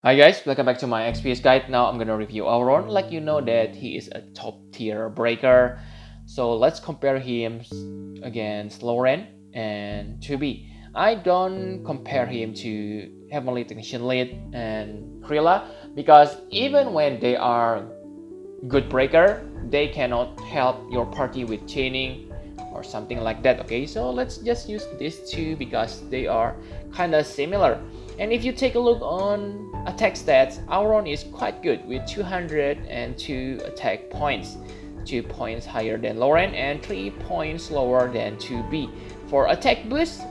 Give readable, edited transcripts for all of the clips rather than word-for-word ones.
Hi guys, welcome back to my XPS guide. Now I'm gonna review Auron. Like you know that he is a top tier breaker. So let's compare him against Lauron and 2B. I don't compare him to Heavenly Technician Lead and Krilla because even when they are good breaker, they cannot help your party with chaining or something like that. Okay, so let's just use these two because they are kind of similar. And if you take a look on attack stats, Auron is quite good with 202 attack points, 2 points higher than Lauron and 3 points lower than 2B. For attack boost,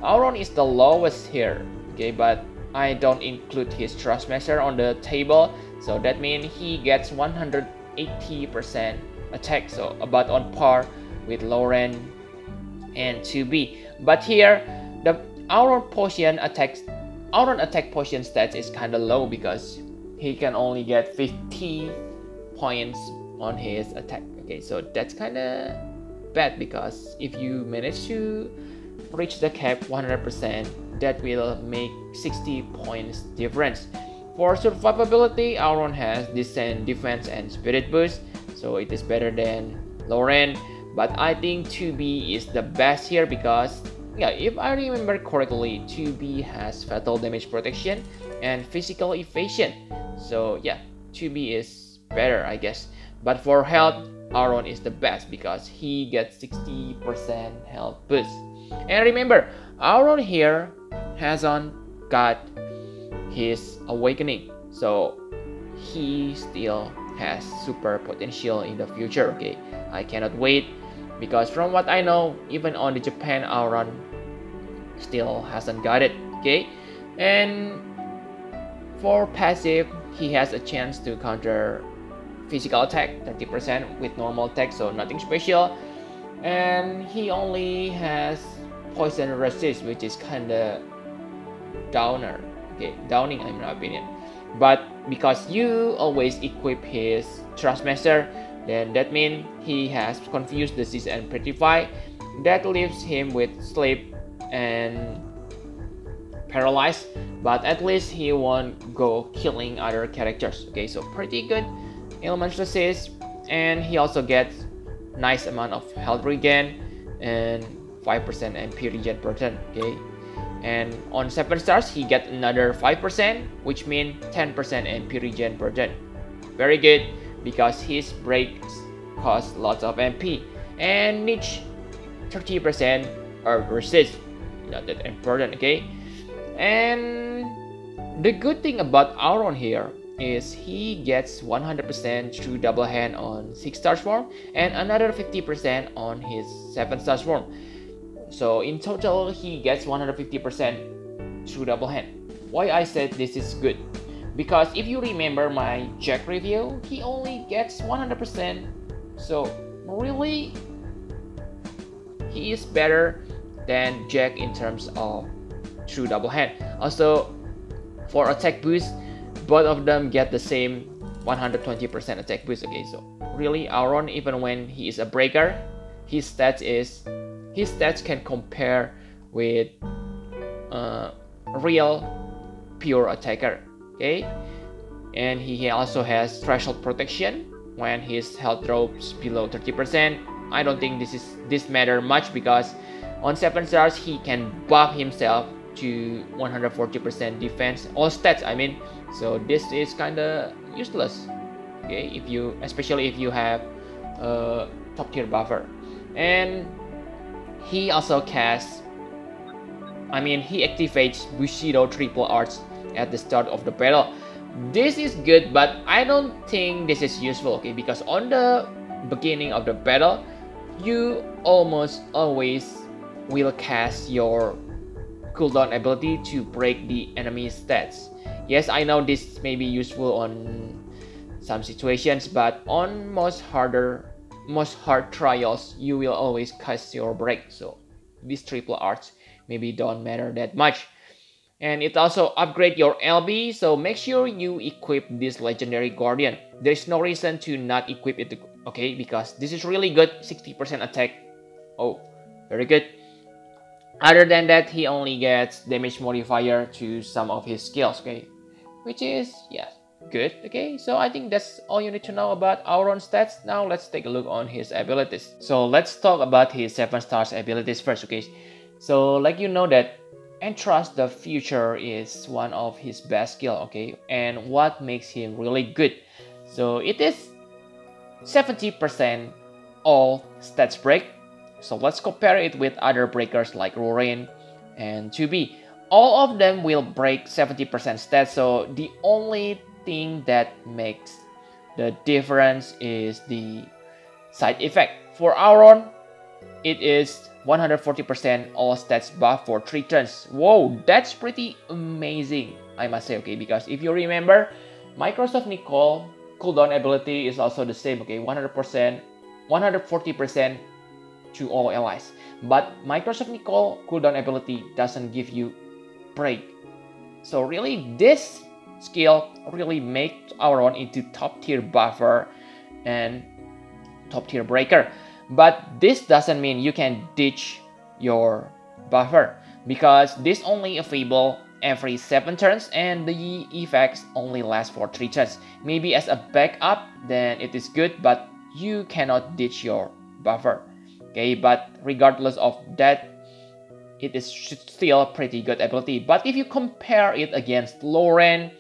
Auron is the lowest here, okay, but I don't include his Trust Measure on the table, so that means he gets 180% attack, so about on par with Lauron and 2B. But here, the Auron attack potion stats is kind of low because he can only get 50 points on his attack. Okay, so that's kind of bad because if you manage to reach the cap 100%, that will make 60 points difference. For survivability, Auron has decent defense and spirit boost, so it is better than Lauron. But I think 2B is the best here because, yeah, if I remember correctly, 2B has fatal damage protection and physical evasion. So yeah, 2B is better, I guess. But for health, Auron is the best because he gets 60% health boost. And remember, Auron here hasn't got his awakening, so he still has super potential in the future. Okay, I cannot wait because from what I know, even on the Japan, Auron still hasn't got it. Okay, and for passive, he has a chance to counter physical attack 30% with normal attack, so nothing special. And he only has poison resist, which is kinda downing in my opinion. But because you always equip his Trust Measure, then that means he has Confuse, Disease, and Petrify. That leaves him with Sleep and Paralyzed, but at least he won't go killing other characters. Okay, so pretty good Element Resist, and he also gets nice amount of health regen and 5% MP regen per turn. Okay, and on 7 stars he get another 5%, which means 10% MP regen per turn. Very good because his breaks cost lots of MP and niche 30% Earth Resist. Not that important. Okay, and the good thing about Auron here is he gets 100% through double hand on 6 stars form and another 50% on his 7 stars form. So in total he gets 150% through double hand. Why I said this is good? Because if you remember my Jack review, he only gets 100%. So really, he is better than Jack in terms of true double hand. Also, for attack boost, both of them get the same 120% attack boost. Okay, so really Auron, even when he is a breaker, his stats can compare with real pure attacker. Okay, and he also has threshold protection when his health drops below 30%. I don't think this matter much because on 7 stars he can buff himself to 140% defense, all stats I mean. So this is kinda useless. Okay, especially if you have a top tier buffer. And he also he activates Bushido triple arts at the start of the battle. This is good, but I don't think this is useful. Okay, because on the beginning of the battle, you almost always will cast your cooldown ability to break the enemy's stats. Yes, I know this may be useful on some situations, but on most hard trials, you will always cast your break. So these triple arts maybe don't matter that much. And it also upgrade your LB, so make sure you equip this legendary guardian. There's no reason to not equip it, okay, because this is really good, 60% attack. Oh, very good. Other than that, he only gets damage modifier to some of his skills, okay. which is, yeah, good. Okay, so I think that's all you need to know about Auron stats. Now let's take a look on his abilities. So let's talk about his 7 stars abilities first. Okay, so like you know that Entrust the Future is one of his best skill. Okay, and what makes him really good? So it is 70% all stats break. So let's compare it with other breakers like Lauron and 2B. All of them will break 70% stats, so the only thing that makes the difference is the side effect. For Auron, it is 140% all stats buff for 3 turns. Whoa, that's pretty amazing, I must say, okay, because if you remember, Microsoft Nicole cooldown ability is also the same, okay, 100%, 140% to all allies. But Microsoft Nicole cooldown ability doesn't give you break. So really, this skill really makes Auron into top tier buffer and top tier breaker. But this doesn't mean you can ditch your buffer, because this only available every 7 turns and the effects only last for 3 turns. Maybe as a backup, then it is good, but you cannot ditch your buffer. Okay, but regardless of that, it is still a pretty good ability. But if you compare it against Lauron,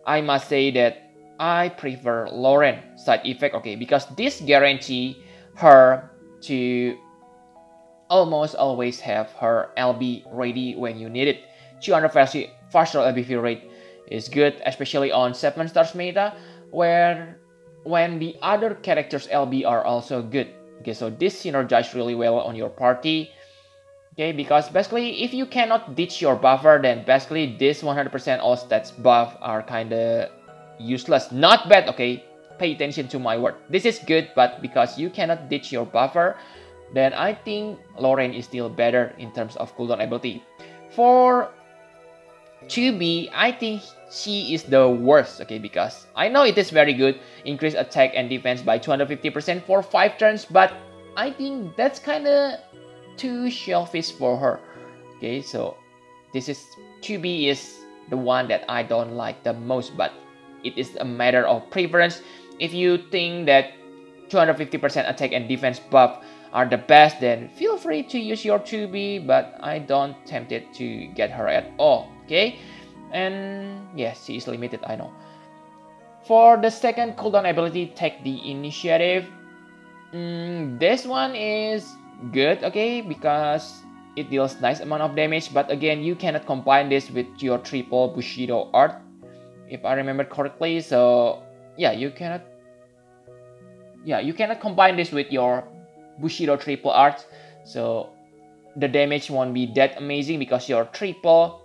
I must say that I prefer Lauron side effect, okay, because this guarantee her to almost always have her LB ready when you need it. 200 partial LB rate is good, especially on 7 stars meta, where when the other characters LB are also good. Okay, so this synergizes really well on your party. Okay, because basically if you cannot ditch your buffer, then basically this 100% all stats buff are kinda useless. Not bad, okay? Pay attention to my word. This is good, but because you cannot ditch your buffer, then I think Lauron is still better in terms of cooldown ability. For 2B, I think she is the worst, okay, because I know it is very good, increase attack and defense by 250% for 5 turns, but I think that's kinda too selfish for her. Okay, so this is 2B is the one that I don't like the most, but it is a matter of preference. If you think that 250% attack and defense buff are the best, then feel free to use your 2B, but I don't tempt it to get her at all. Okay, and yes, she is limited, I know. For the second cooldown ability, Take the Initiative. This one is good, okay, because it deals nice amount of damage, but again, you cannot combine this with your triple Bushido art, if I remember correctly. So yeah, you cannot combine this with your Bushido triple art, so the damage won't be that amazing, because your triple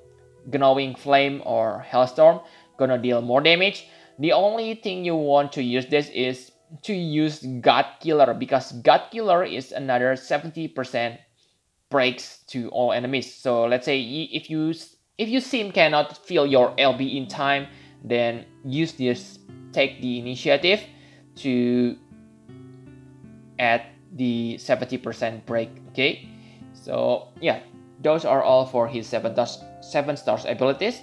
Gnawing Flame or Hellstorm gonna deal more damage. The only thing you want to use this is to use God Killer, because God Killer is another 70% breaks to all enemies. So let's say if you sim cannot fill your LB in time, then use this Take the Initiative to add the 70% break. Okay, so yeah, those are all for his 7 stars abilities.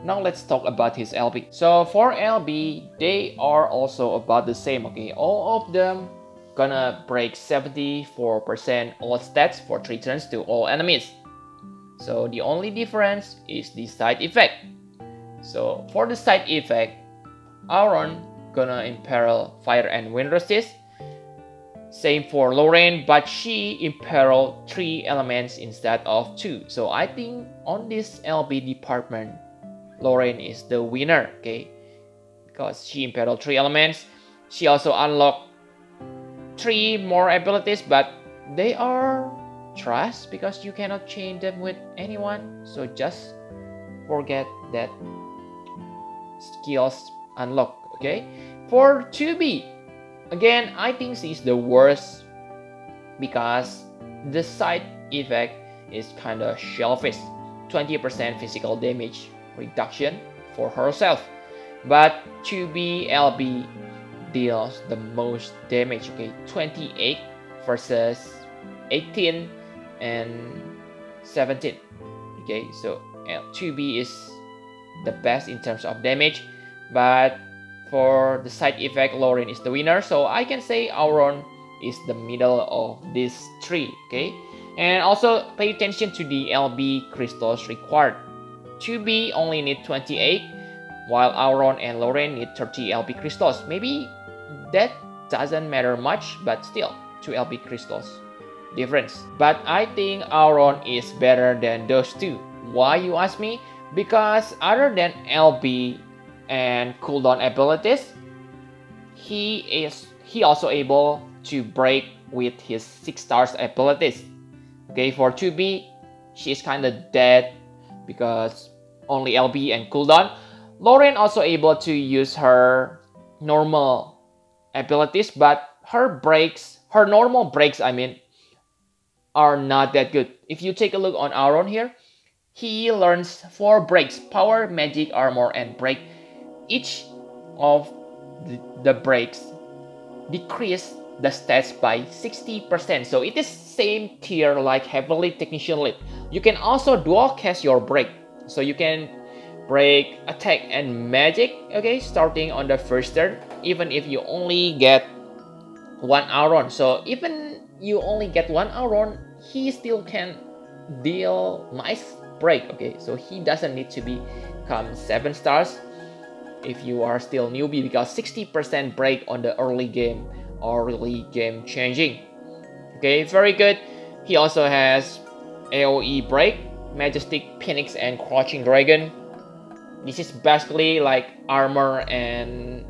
Now let's talk about his LB. So for LB, they are also about the same, okay? All of them gonna break 74% all stats for 3 turns to all enemies. So the only difference is the side effect. So for the side effect, Auron gonna imperil Fire and Wind Resist. Same for Lauron, but she imperil 3 elements instead of 2. So I think on this LB department, Lauron is the winner, okay? Because she imperiled 3 elements. She also unlocked 3 more abilities, but they are trash because you cannot change them with anyone. So just forget that skills unlocked, okay? For 2B, again, I think she's the worst because the side effect is kind of selfish. 20% physical damage reduction for herself. But 2B LB deals the most damage, okay? 28 versus 18 and 17. Okay, so 2B is the best in terms of damage. but for the side effect, Lauron is the winner. So I can say Auron is the middle of these three, okay? And also pay attention to the LB crystals required. 2B only need 28, while Auron and Lauron need 30 LB crystals. Maybe that doesn't matter much, but still 2 LB crystals difference. But I think Auron is better than those two. Why, you ask me? Because other than LB and cooldown abilities, he also able to break with his 6 stars abilities. Okay, for 2B, she is kind of dead because only LB and cooldown. Lauron also able to use her normal abilities, but her normal breaks, I mean, are not that good. If you take a look on Auron here, he learns 4 breaks: power, magic, armor, and break. Each of the breaks decrease the stats by 60%. So it is same tier like heavily technician lit. You can also dual cast your break. So you can break attack and magic, okay, starting on the first turn, even if you only get 1 Auron. So even you only get 1 Auron, he still can deal nice break, okay? So he doesn't need to become 7 stars if you are still newbie, because 60% break on the early game are really game changing. Okay, very good. He also has AoE break, Majestic Phoenix, and Crouching Dragon. This is basically like armor and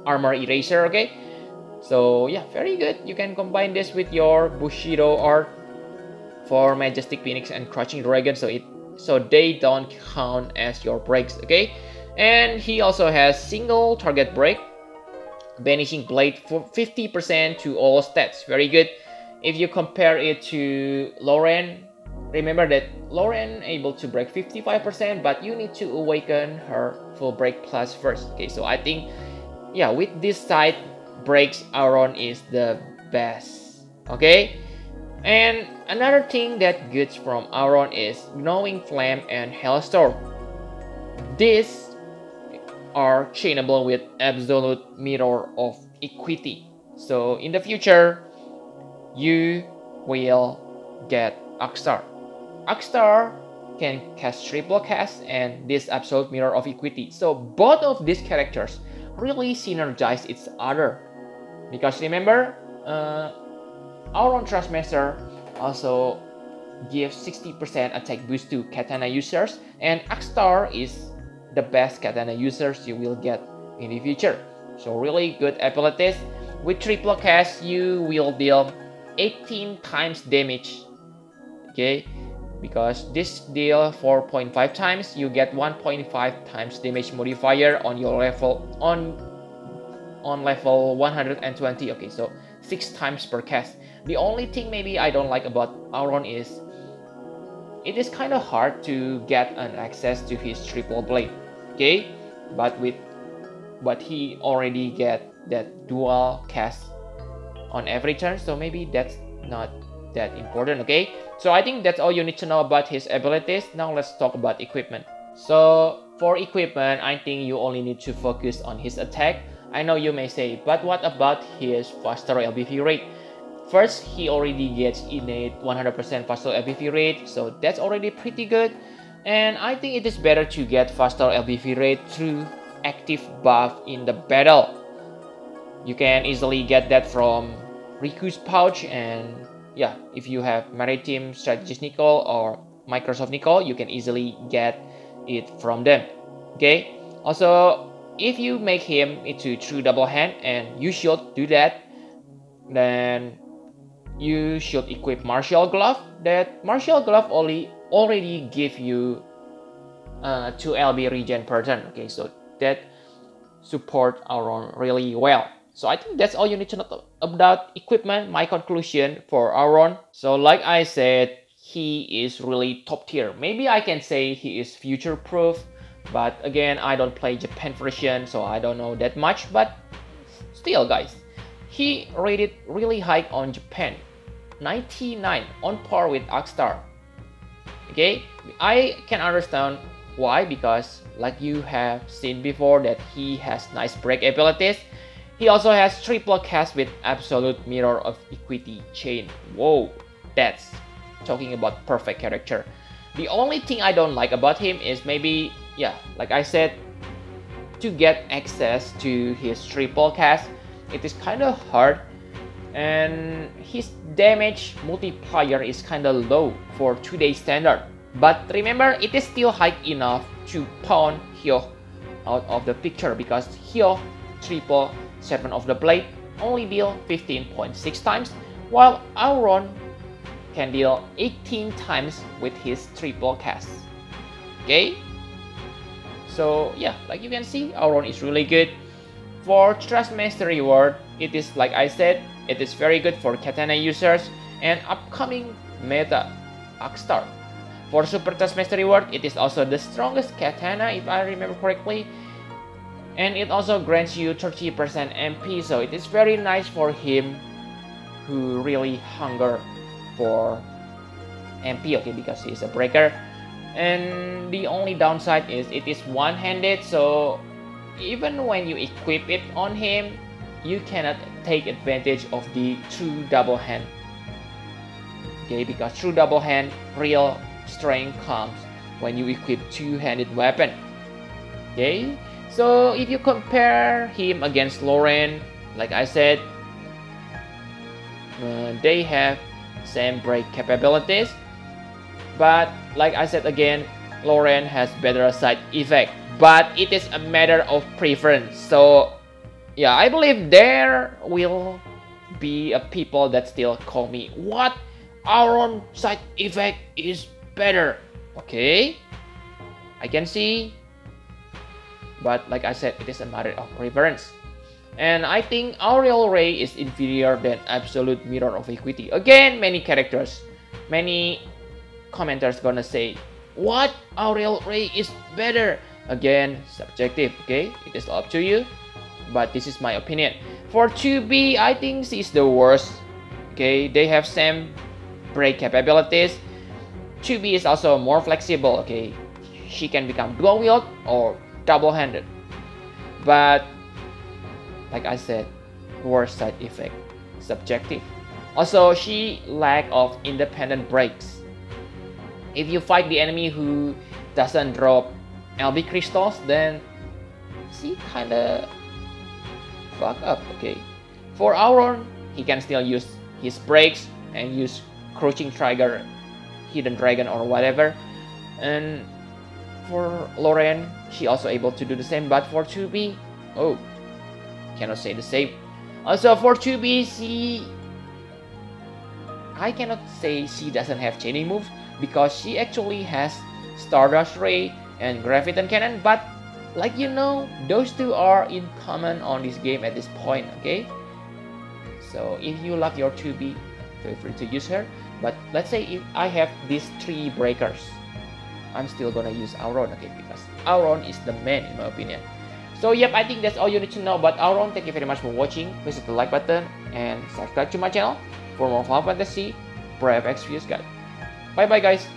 armor eraser, okay? So yeah, very good. You can combine this with your Bushido art for Majestic Phoenix and Crouching Dragon, so they don't count as your breaks, okay? And he also has single target break, Banishing Blade for 50% to all stats. Very good. If you compare it to Lauron, remember that Lauron able to break 55%, but you need to awaken her full break plus first. Okay, so I think, yeah, with this side breaks, Auron is the best. Okay, and another thing that gets from Auron is Gnawing Flame and Hailstorm. These are chainable with Absolute Mirror of Equity. So in the future, you will get Akstar. Akstar can cast triple cast and this Absolute Mirror of Equity. So both of these characters really synergize each other. Because remember, Auron Trustmaster also gives 60% attack boost to Katana users, and Akstar is the best Katana users you will get in the future. So really good abilities. With triple cast, you will deal 18 times damage. Okay, because this deal 4.5 times, you get 1.5 times damage modifier on your level on level 120. Okay, so 6 times per cast. The only thing maybe I don't like about Auron is it is kind of hard to get an access to his triple blade. Okay, but he already get that dual cast on every turn, so maybe that's not that important. Okay, so I think that's all you need to know about his abilities. Now let's talk about equipment. So for equipment, I think you only need to focus on his attack. I know you may say, but what about his faster LBV rate? First, he already gets innate 100% faster LBV rate, so that's already pretty good. And I think it is better to get faster LBV rate through active buff in the battle. You can easily get that from Riku's pouch, and yeah, if you have Maritime Strategist Nicole or Microsoft Nicole, you can easily get it from them. Okay, also if you make him into true double hand, and you should do that, then you should equip Martial Glove. That Martial Glove already give you 2 LB regen per turn. Okay, so that support Auron really well. So I think that's all you need to know about equipment. My conclusion for Auron. So like I said, he is really top tier. Maybe I can say he is future proof, but again, I don't play Japan version, so I don't know that much. But still, guys, he rated really high on Japan, 99, on par with Akstar. Okay, I can understand Why? Because like you have seen before that he has nice break abilities. He also has triple cast with absolute mirror of equity chain. Whoa, that's talking about perfect character. The only thing I don't like about him is maybe, yeah, like I said, to get access to his triple cast, it is kind of hard, and his damage multiplier is kind of low for today's standard. But remember, it is still high enough to pawn Hyo out of the picture, because Hyo triple 7 of the blade only deal 15.6 times, while Auron can deal 18 times with his triple cast. Okay, so yeah, like you can see, Auron is really good. For Trust Master reward, it is like I said, it is very good for katana users and upcoming meta Arcstar. For Super Trust Master reward, it is also the strongest katana if I remember correctly, and it also grants you 30% MP, so it is very nice for him who really hunger for MP, okay, because he is a breaker. And the only downside is it is one-handed, so even when you equip it on him, you cannot take advantage of the true double hand, okay, because true double hand real strength comes when you equip two-handed weapon. Okay, so if you compare him against Lauron, like I said, they have same break capabilities, but like I said again, Lauron has better side effect, but it is a matter of preference. So yeah, I believe there will be a people that still call me, what, Auron side effect is better. Okay, I can see, but like I said, it is a matter of preference. And I think Aureal Ray is inferior than Absolute Mirror of Equity. Again, many characters, many commenters gonna say, what, Aureal Ray is better. Again, subjective, okay, it is up to you, but this is my opinion. For 2B, I think she is the worst. Okay, they have same break capabilities. 2B is also more flexible. Okay, she can become dual wield or double-handed, but like I said, worst side effect, subjective. Also, she lack of independent breaks. If you fight the enemy who doesn't drop LB crystals, then she kinda fuck up. Okay, for Auron, he can still use his breaks and use crouching trigger, hidden dragon or whatever. And for Lauron, she also able to do the same. But for 2B, oh, cannot say the same. Also for 2B, I cannot say she doesn't have chaining move, because she actually has Stardust Ray and Graviton Cannon, but like you know, those two are in common on this game at this point, okay? So if you love your 2B, feel free to use her. But let's say if I have these 3 breakers, I'm still gonna use Auron, okay? Because Auron is the man in my opinion. So yep, I think that's all you need to know about Auron. Thank you very much for watching. Please hit the like button and subscribe to my channel for more Final Fantasy Brave Exvius guide. Bye bye guys.